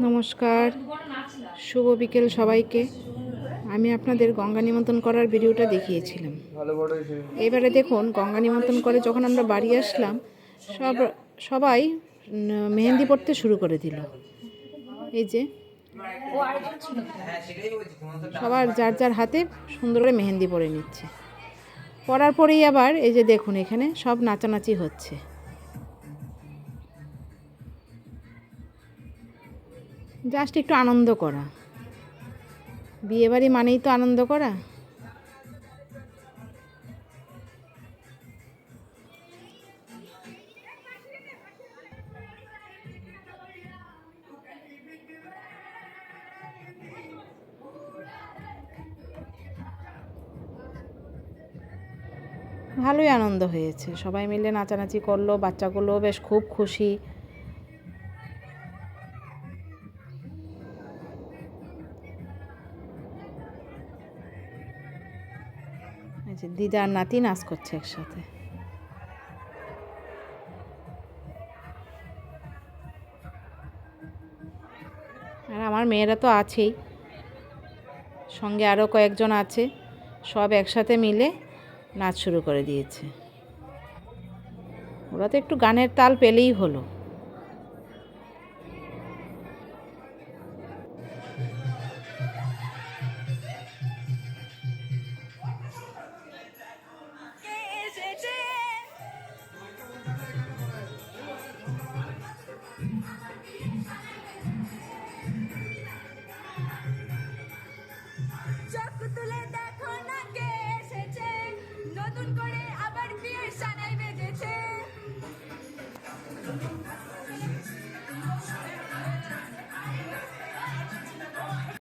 নমস্কার, শুভ বিকেল সবাইকে। আমি আপনাদের গঙ্গা নিমন্ত্রণ করার ভিডিওটা দেখিয়েছিলাম। এবারে দেখুন, গঙ্গা নিমন্ত্রণ করে যখন আমরা বাড়ি আসলাম, সবাই মেহেন্দি পড়তে শুরু করে দিল। এই যে সবার যার যার হাতে সুন্দর করে মেহেন্দি পরে নিচ্ছে। পরার পরেই আবার এই যে দেখুন, এখানে সব নাচানাচি হচ্ছে। জাস্ট একটু আনন্দ করা, বিয়েবাড়ি মানেই তো আনন্দ করা। ভালোই আনন্দ হয়েছে, সবাই মিলে নাচানাচি করলো, বাচ্চাগুলো বেশ খুব খুশি। এই যে দিদার নাতি নাচ করছে একসাথে। আর আমার মেয়েরা তো আছেই, সঙ্গে আরও কয়েকজন আছে, সব একসাথে মিলে নাচ শুরু করে দিয়েছে। ওরা তো একটু গানের তাল পেলেই হলো।